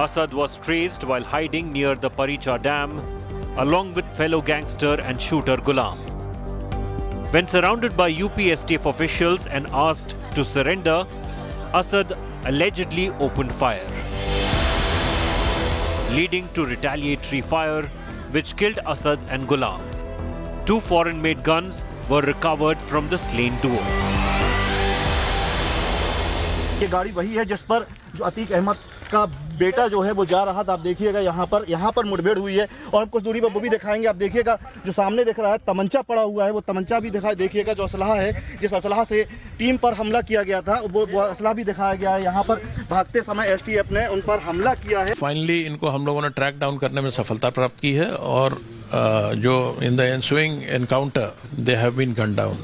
Asad was traced while hiding near the Paricha Dam, along with fellow gangster and shooter Ghulam. When surrounded by UPSTF officials and asked to surrender, Asad allegedly opened fire, leading to retaliatory fire which killed Asad and Ghulam. 2 foreign-made guns were recovered from the slain duo. ये गाड़ी वही है जिस पर जो अतीक अहमद का बेटा जो है वो जा रहा था। आप देखिएगा यहाँ पर मुठभेड़ हुई है और कुछ दूरी पर वो भी दिखाएंगे। आप देखिएगा जो सामने दिख रहा है तमंचा पड़ा हुआ है, वो तमंचा भी देखिएगा जो असलहा है, जिस असलहा से टीम पर हमला किया गया था वो असलहा भी दिखाया गया है। यहाँ पर भागते समय एसटीएफ ने उन पर हमला किया है। फाइनली इनको हम लोगों ने ट्रैक डाउन करने में सफलता प्राप्त की है और जो in the ensuing encounter they have been gun down.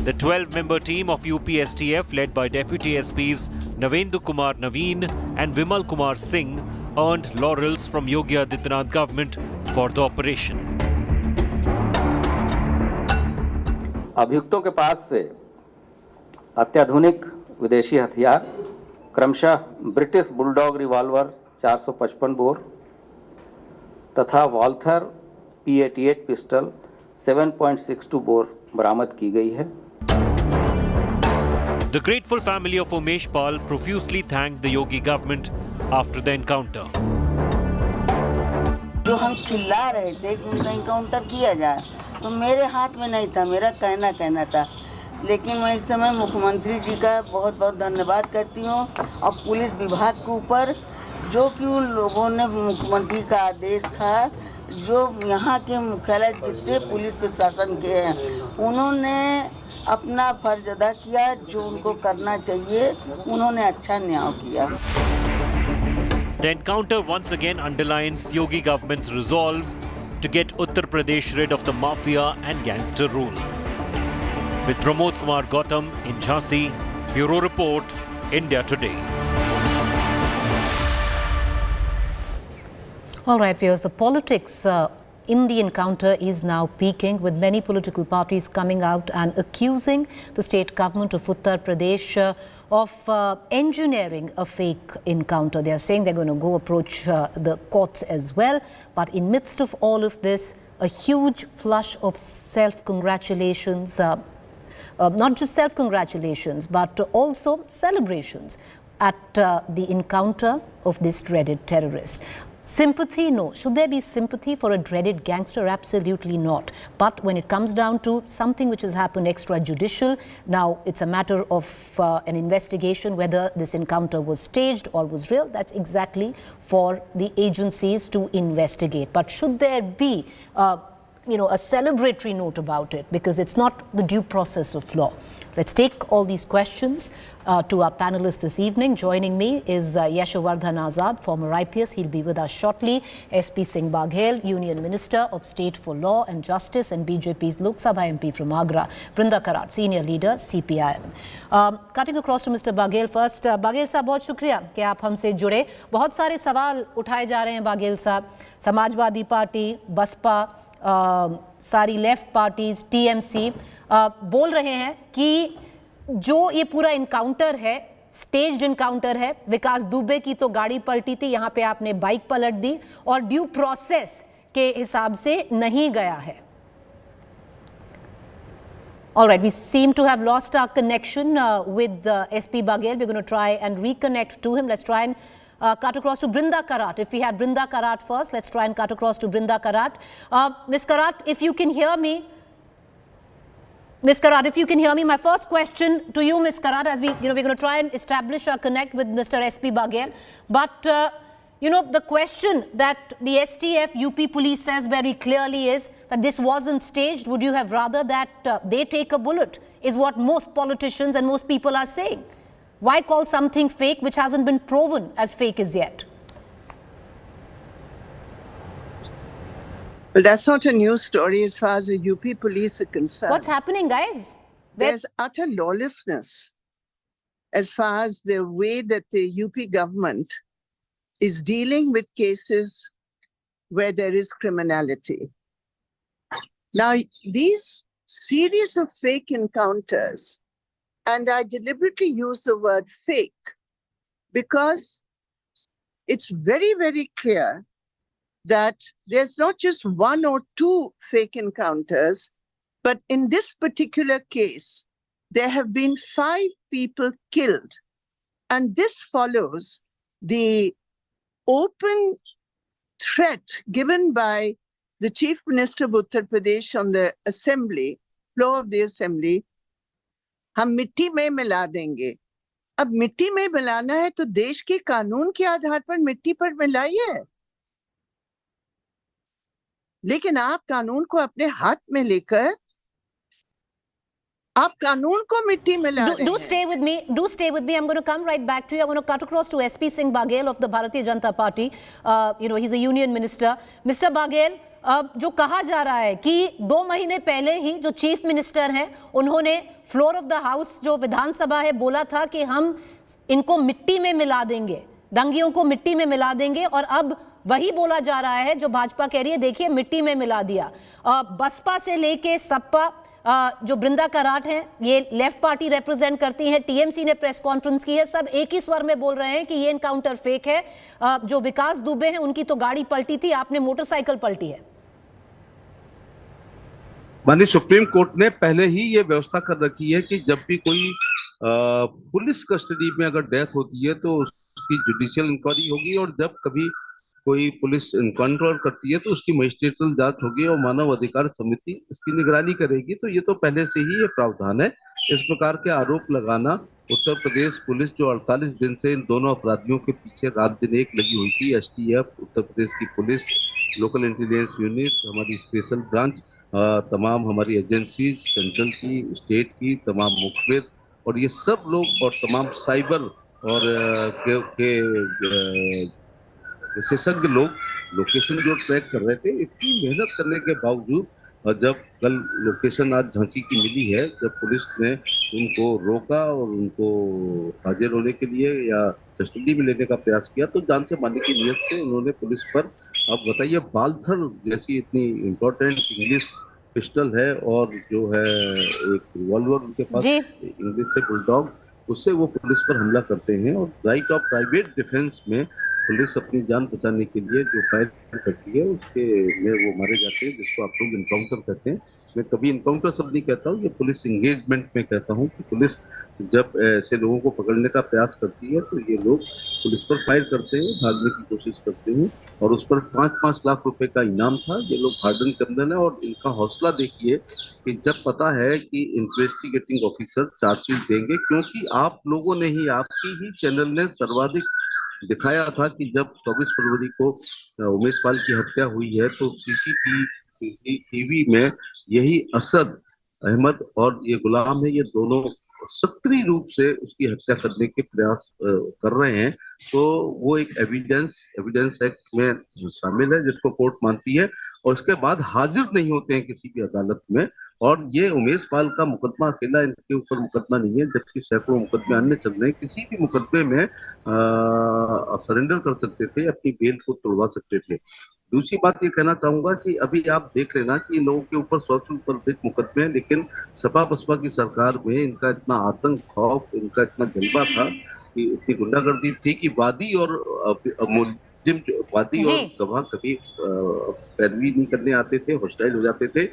The 12-member team of UPSTF, led by Deputy SPs Navendu Kumar Naveen and Vimal Kumar Singh, earned laurels from Yogi Adityanath government for the operation. अभियुक्तों के पास से अत्याधुनिक विदेशी हथियार क्रमशः British bulldog revolver 455 bore तथा Walther P88 pistol 7.62 bore बरामद की गई है। The grateful family of Umesh Pal profusely thanked the Yogi government after the encounter. जो हम चिल्ला रहे थे कि उनका एनकाउंटर किया जाए तो मेरे हाथ में नहीं था, मेरा कहना था, लेकिन मैं इस समय मुख्यमंत्री जी का बहुत बहुत धन्यवाद करती हूँ और पुलिस विभाग के ऊपर जो कि उन लोगों ने मुख्यमंत्री का आदेश था, जो यहाँ के मुख्यालय जितने पुलिस प्रशासन के हैं उन्होंने अपना फर्ज अदा किया, जो उनको करना चाहिए, उन्होंने अच्छा न्याय किया। The encounter once again underlines Yogi government's resolve to get Uttar Pradesh rid of the mafia and gangster rule. With Pramod Kumar Gautam in Jhansi, Bureau Report, India Today. All right, viewers, the politics in the encounter is now peaking, with many political parties coming out and accusing the state government of Uttar Pradesh of engineering a fake encounter. They are saying they're going to go approach the courts as well. But in midst of all of this, a huge flush of self-congratulations, not just self-congratulations, but also celebrations at the encounter of this dreaded terrorist. Sympathy? No. Should there be sympathy for a dreaded gangster? Absolutely not. But when it comes down to something which has happened extrajudicial, now it's a matter of an investigation whether this encounter was staged or was real. That's exactly for the agencies to investigate. But should there be a celebratory note about it, because it's not the due process of law? Let's take all these questions to our panelists this evening. Joining me is Yashwardhan Azad, former IPS. He'll be with us shortly. SP Singh Baghel, Union Minister of State for Law and Justice and BJP's Lok Sabha MP from Agra. Brinda Karat, Senior Leader, CPIM. Cutting across to Mr. Baghel first. Baghel साहब, बहुत शुक्रिया कि आप हमसे जुड़े. बहुत सारे सवाल उठाए जा रहे हैं बाघेल साहब. समाजवादी पार्टी, बसपा, सारी लेफ्ट पार्टीज, टीएमसी बोल रहे हैं कि जो ये पूरा इनकाउंटर है, स्टेज्ड इनकाउंटर है, विकास दुबे की तो गाड़ी पलटी थी, यहाँ पे आपने बाइक पलट दी और ड्यू प्रोसेस के हिसाब से नहीं गया है. All right, we seem to have lost our connection with SP Baghel. We're going to try and reconnect to him. Let's try and cut across to Brinda Karat. If we have Brinda Karat first, let's try and cut across to Brinda Karat. Ms. Karat, if you can hear me. Ms. Karat, if you can hear me, my first question to you, Ms. Karat, as we're going to try and establish our connect with Mr. SP Baghel. But, the question that the STF UP police says very clearly is that this wasn't staged. Would you have rather that they take a bullet, is what most politicians and most people are saying. Why call something fake which hasn't been proven as fake as yet? Well, that's not a news story as far as the UP police are concerned. What's happening, guys? There's utter lawlessness as far as the way that the UP government is dealing with cases where there is criminality. Now, these series of fake encounters, and I deliberately use the word fake, because it's very, very clear that there's not just one or two fake encounters, but in this particular case, there have been 5 people killed. And this follows the open threat given by the Chief Minister of Uttar Pradesh on the assembly, floor of the assembly, हम मिट्टी में मिला देंगे. अब मिट्टी में मिलाना है तो देश के कानून के आधार पर मिट्टी पर मिलाइए. लेकिन आप कानून को अपने हाथ में लेकर आप कानून को मिट्टी में ला रहे हैं. Do stay with me. Do stay with me. I'm going to come right back to you. I want to cut across to SP Singh Baghel of the Bharatiya Janata Party. He's a union minister. Mr. Baghel, जो कहा जा रहा है कि 2 महीने पहले ही जो chief minister हैं उन्होंने फ्लोर ऑफ द हाउस जो विधानसभा है बोला था कि हम इनको मिट्टी में मिला देंगे, दंगियों को मिट्टी में मिला देंगे, और अब वही बोला जा रहा है जो भाजपा कह रही है देखिए मिट्टी में मिला दिया. बसपा से लेके सपा, जो बृंदा कराट हैं ये लेफ्ट पार्टी रिप्रेजेंट करती हैं, टीएमसी ने प्रेस कॉन्फ्रेंस की है, सब एक ही स्वर में बोल रहे हैं कि ये एनकाउंटर फेक है. जो विकास दुबे हैं उनकी तो गाड़ी पलटी थी, आपने मोटरसाइकिल पलटी है. माननीय सुप्रीम कोर्ट ने पहले ही ये व्यवस्था कर रखी है कि जब भी कोई पुलिस कस्टडी में अगर डेथ होती है तो उसकी जुडिशियल इंक्वायरी होगी, और जब कभी कोई पुलिस इनकाउंटर करती है तो उसकी मजिस्ट्रेटल जांच होगी और मानव अधिकार समिति इसकी निगरानी करेगी. तो ये तो पहले से ही ये प्रावधान है. इस प्रकार के आरोप लगाना, उत्तर प्रदेश पुलिस जो 48 दिन से इन दोनों अपराधियों के पीछे रात दिन एक लगी हुई थी, एसटीएफ, उत्तर प्रदेश की पुलिस, लोकल इंटेलिजेंस यूनिट, हमारी स्पेशल ब्रांच, तमाम हमारी एजेंसीज, सेंट्रल की, स्टेट की, तमाम मुखबिर, और ये सब लोग और तमाम साइबर और विशेषज्ञ लोग लोकेशन जो ट्रैक कर रहे थे, इतनी मेहनत करने के बावजूद, और जब कल लोकेशन आज झांसी की मिली है, जब पुलिस ने उनको रोका और उनको हाजिर होने के लिए या कस्टडी में लेने का प्रयास किया, तो जान से मारने की नीयत से उन्होंने पुलिस पर, अब बताइए, बालथर जैसी इतनी इम्पोर्टेंट इंग्लिश पिस्टल है और जो है एक रिवॉल्वर उनके पास इंग्लिश से बुलडॉग, उससे वो पुलिस पर हमला करते हैं. और राइट ऑफ प्राइवेट डिफेंस में पुलिस अपनी जान बचाने के लिए जो फायर करती है उसके में वो मारे जाते हैं, जिसको आप लोग इनकाउंटर कहते हैं. मैं कभी इनकाउंटर शब्द नहीं कहता हूँ, ये पुलिस इंगेजमेंट में कहता हूँ कि पुलिस जब ऐसे लोगों को पकड़ने का प्रयास करती है तो ये लोग पुलिस पर फायर करते हैं, भागने की कोशिश करते हैं, और उस पर 5-5 लाख रुपए का इनाम था. ये लोग हार्डन के अंदर है, और इनका हौसला देखिए कि जब पता है कि इन्वेस्टिगेटिंग ऑफिसर चार्जशीट देंगे, क्योंकि आप लोगों ने ही, आपकी ही चैनल ने सर्वाधिक दिखाया था कि जब 24 फरवरी को उमेश पाल की हत्या हुई है तो सीसीटीवी में यही असद अहमद और ये गुलाम है, ये दोनों सक्रिय रूप से उसकी हत्या करने के प्रयास कर रहे हैं. तो वो एक एविडेंस एक्ट में शामिल है जिसको कोर्ट मानती है, और इसके बाद हाजिर नहीं होते हैं किसी भी अदालत में. और ये उमेश पाल का मुकदमा अकेला इनके ऊपर मुकदमा नहीं है, जबकि सैकड़ों मुकदमे अन्य चल रहे हैं. किसी भी मुकदमे में सरेंडर कर सकते थे, अपनी बेल को तोड़वा सकते थे. दूसरी बात ये कहना चाहूंगा कि अभी आप देख लेना कि इन लोगों के ऊपर 100 से ऊपर अधिक मुकदमे हैं, लेकिन सपा बसपा की सरकार में इनका इतना आतंक, खौफ, इनका इतना जलवा था कि इतनी गुंडागर्दी थी कि वादी और गवाह कभी पैरवी नहीं करने आते थे, हॉस्टाइल हो जाते थे.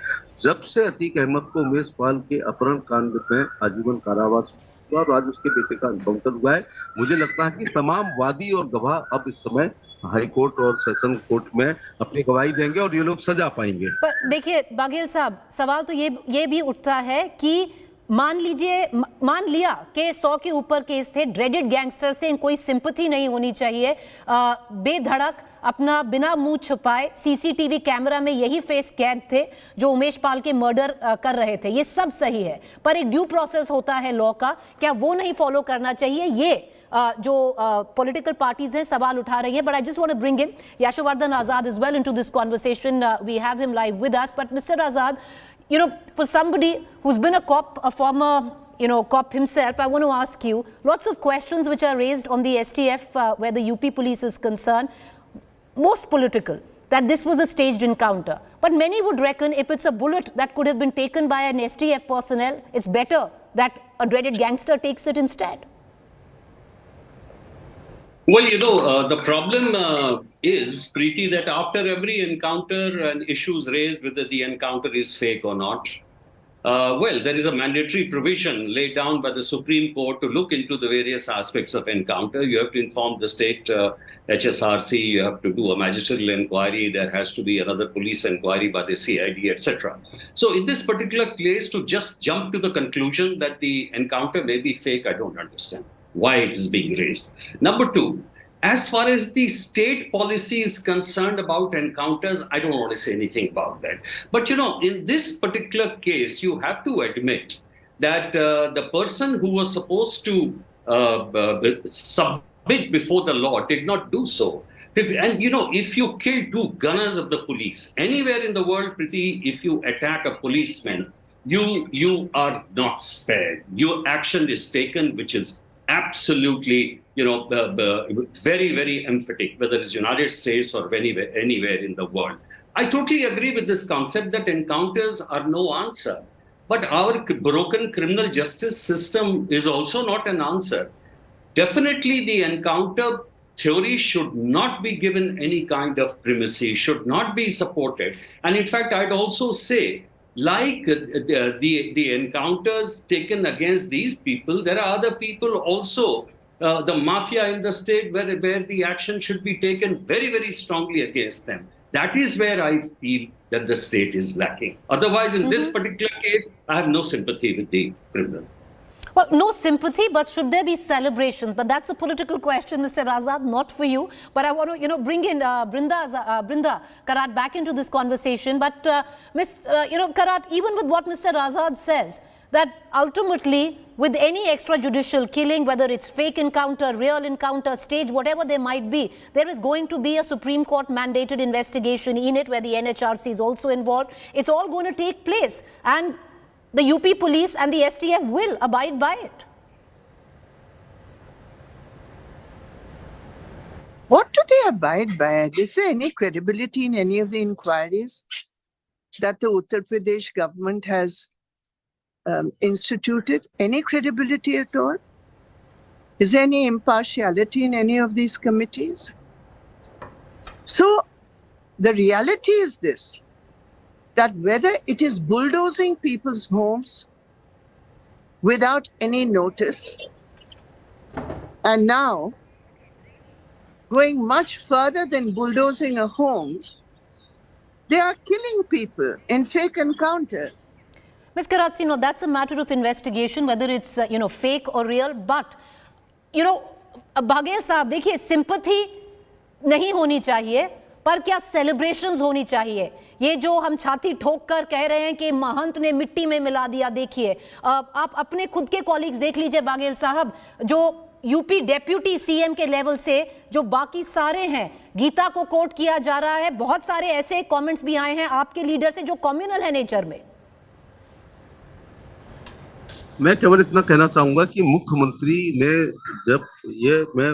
जब से अतीक अहमद को उमेश पाल के अपहरण कांड में आजीवन कारावास हुआ और आज उसके बेटे का एनकाउंटर हुआ है, मुझे लगता है कि तमाम वादी और गवाह अब इस समय हाई कोर्ट और सेशन कोर्ट में अपनी गवाही देंगे और ये लोग सजा पाएंगे. पर देखिए बाघेल साहब, सवाल तो ये भी उठता है कि मान लिया कि 100 के ऊपर केस थे, ड्रेडेड गैंगस्टर से कोई सिंपैथी नहीं होनी चाहिए, बेधड़क अपना बिना मुंह छुपाए सीसीटीवी कैमरा में यही फेस कैद थे जो उमेश पाल के मर्डर कर रहे थे, ये सब सही है, पर एक ड्यू प्रोसेस होता है लॉ का, क्या वो नहीं फॉलो करना चाहिए? ये जो पॉलिटिकल पार्टीज हैं सवाल उठा रही हैं. But I just want to bring in Yashowardhan Azad as well into this conversation. We have him live with us. But Mr. Azad, you know, for somebody who's been a cop, a former cop himself, I want to ask you lots of questions which are raised on the STF where the UP police is concerned, most political, that this was a staged encounter. But many would reckon if it's a bullet that could have been taken by an STF personnel, it's better that a dreaded gangster takes it instead. Well, the problem is, Preeti, that after every encounter and issues raised, whether the encounter is fake or not, well, there is a mandatory provision laid down by the Supreme Court to look into the various aspects of encounter. You have to inform the state HSRC, you have to do a magisterial inquiry, there has to be another police inquiry by the CID, etc. So in this particular case, to just jump to the conclusion that the encounter may be fake, I don't understand why it is being raised. Number two, as far as the state policy is concerned about encounters, I don't want to say anything about that. But, in this particular case, you have to admit that the person who was supposed to submit before the law did not do so. If you kill two gunners of the police, anywhere in the world, Preeti, if you attack a policeman, you are not spared. Your action is taken, which is absolutely, very, very emphatic, whether it's United States or anywhere in the world. I totally agree with this concept that encounters are no answer. But our broken criminal justice system is also not an answer. Definitely the encounter theory should not be given any kind of primacy, should not be supported. And in fact, I'd also say, like the encounters taken against these people, there are other people also, the mafia in the state, where the action should be taken very, very strongly against them. That is where I feel that the state is lacking. Otherwise, in this particular case, I have no sympathy with the criminal. Well, no sympathy, but should there be celebrations? But that's a political question, Mr. Azad, not for you. But I want to, bring in Brinda Karat back into this conversation. But, Karat, even with what Mr. Azad says, that ultimately, with any extrajudicial killing, whether it's fake encounter, real encounter, stage, whatever there might be, there is going to be a Supreme Court mandated investigation in it where the NHRC is also involved. It's all going to take place. And the UP police and the STF will abide by it. What do they abide by? Is there any credibility in any of the inquiries that the Uttar Pradesh government has instituted? Any credibility at all? Is there any impartiality in any of these committees? So the reality is this, that whether it is bulldozing people's homes without any notice, and now going much further than bulldozing a home, they are killing people in fake encounters. Ms. Karat, that's a matter of investigation, whether it's, fake or real. But, Baghel साहब, देखिए, sympathy नहीं होनी चाहिए, पर क्या celebrations होनी चाहिए? ये जो हम छाती ठोक कर कह रहे हैं कि महंत ने मिट्टी में मिला दिया, देखिए, आप अपने खुद के कॉलीग्स देख लीजिए बाघेल साहब, जो यूपी डेप्यूटी सीएम के लेवल से जो बाकी सारे हैं, गीता को कोट किया जा रहा है, बहुत सारे ऐसे कमेंट्स भी आए हैं आपके लीडर से जो कम्युनल है नेचर में। मैं केवल इतना कहना चाहूंगा कि मुख्यमंत्री ने जब मैं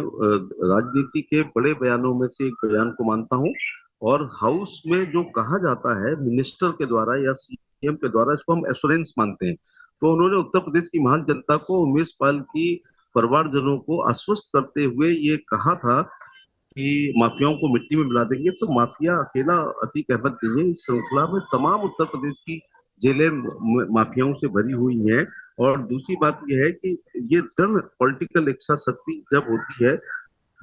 राजनीति के बड़े बयानों में से एक बयान को मानता हूं, और हाउस में जो कहा जाता है मिनिस्टर के द्वारा या सीएम के द्वारा, इसको हम एश्योरेंस मानते हैं। तो उन्होंने उत्तर प्रदेश की महान जनता को, उमेश पाल की परिवारजनों को आश्वस्त करते हुए ये कहा था कि माफियाओं को मिट्टी में मिला देंगे। तो माफिया अकेला अतीक अहमद नहीं है, इस श्रृंखला में तमाम उत्तर प्रदेश की जेलें माफियाओं से भरी हुई हैं। और दूसरी बात यह है कि ये दृढ़ पॉलिटिकल इच्छा शक्ति जब होती है,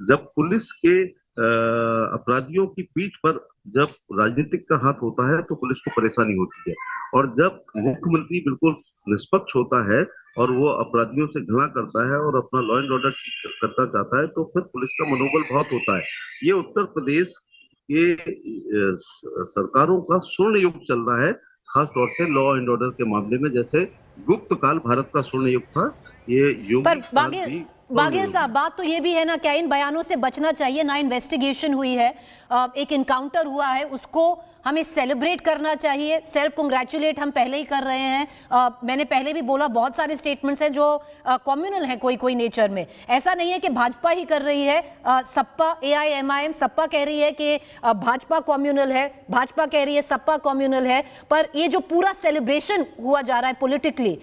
जब पुलिस के अपराधियों की पीठ पर जब राजनीतिक का हाथ होता है, तो पुलिस को परेशानी होती है। और जब मुख्यमंत्री बिल्कुल निष्पक्ष होता है और वो अपराधियों से घृणा करता है और अपना लॉ एंड ऑर्डर करता चाहता है, तो फिर पुलिस का मनोबल बहुत होता है। ये उत्तर प्रदेश के सरकारों का स्वर्ण युग चल रहा है, खास तौर से लॉ एंड ऑर्डर के मामले में। जैसे गुप्त काल भारत का स्वर्ण युग था, ये युग। पर बाघेल साहब, बात तो ये भी है ना, क्या इन बयानों से बचना चाहिए ना? इन्वेस्टिगेशन हुई है, एक इनकाउंटर हुआ है, उसको हमें सेलिब्रेट करना चाहिए, सेल्फ कंग्रेचुलेट हम पहले ही कर रहे हैं। मैंने पहले भी बोला, बहुत सारे स्टेटमेंट्स हैं जो कम्युनल हैं कोई नेचर में। ऐसा नहीं है कि भाजपा ही कर रही है, सपा AIMIM सपा कह रही है कि भाजपा कम्युनल है, भाजपा कह रही है सपा कम्युनल है। पर ये जो पूरा सेलिब्रेशन हुआ जा रहा है पॉलिटिकली,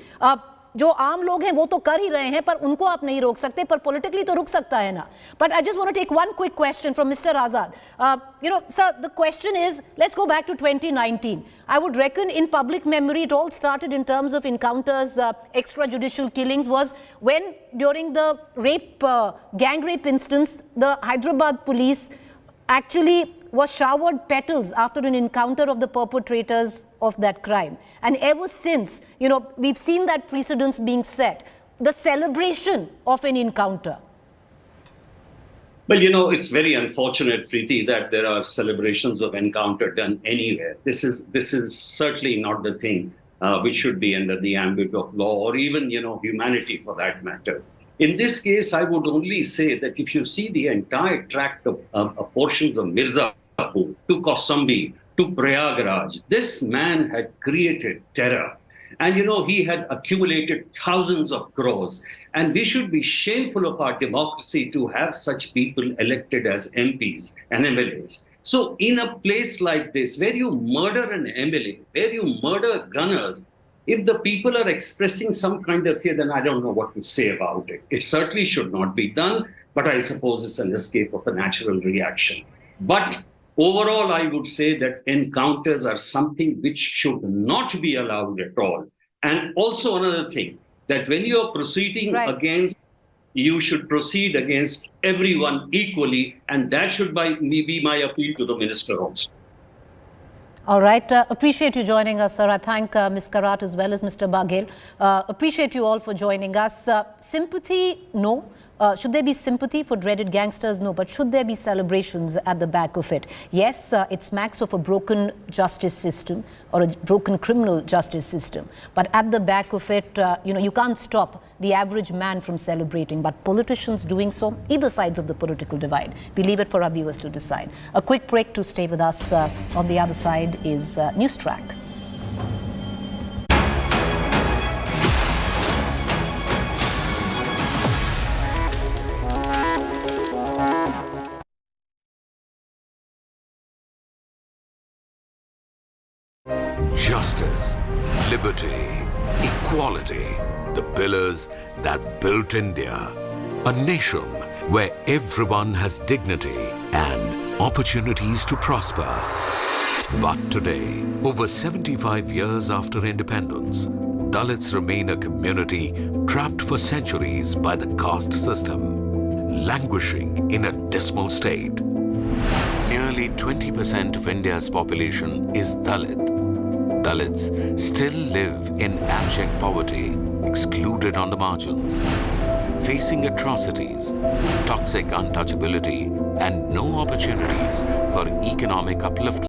जो आम लोग हैं वो तो कर ही रहे हैं, पर उनको आप नहीं रोक सकते, पर पॉलिटिकली तो रुक सकता है ना. But I just want to take one quick question from Mr. Azad. Sir, the question is, let's go back to 2019. I would reckon in public memory it all started in terms of encounters, extrajudicial killings, was when during the gang rape instance, the Hyderabad police actually was showered petals after an encounter of the perpetrators of that crime. And ever since, we've seen that precedence being set. The celebration of an encounter. Well, it's very unfortunate, Preeti, that there are celebrations of encounter done anywhere. This is certainly not the thing which should be under the ambit of law or even, humanity for that matter. In this case, I would only say that if you see the entire tract of portions of Mirzapur to Kausambi to Prayagraj, this man had created terror. And, he had accumulated thousands of crores. And we should be shameful of our democracy to have such people elected as MPs and MLAs. So in a place like this, where you murder an MLA, where you murder gunners, if the people are expressing some kind of fear, then I don't know what to say about it. It certainly should not be done, but I suppose it's an escape of a natural reaction. But overall, I would say that encounters are something which should not be allowed at all. And also another thing, that when you are proceeding against, you should proceed against everyone equally, and that should be my appeal to the minister also. All right. Appreciate you joining us, sir. I thank Ms. Karat as well as Mr. Baghel. Appreciate you all for joining us. Sympathy, no. Should there be sympathy for dreaded gangsters? No. But should there be celebrations at the back of it? Yes, it smacks of a broken justice system or a broken criminal justice system. But at the back of it, you can't stop the average man from celebrating. But politicians doing so, either sides of the political divide. We leave it for our viewers to decide. A quick break to stay with us. On the other side is News Track. Justice, liberty, equality, the pillars that built India. A nation where everyone has dignity and opportunities to prosper. But today, over 75 years after independence, Dalits remain a community trapped for centuries by the caste system, languishing in a dismal state. Nearly 20% of India's population is Dalit. Dalits still live in abject poverty, excluded on the margins, facing atrocities, toxic untouchability, and no opportunities for economic upliftment.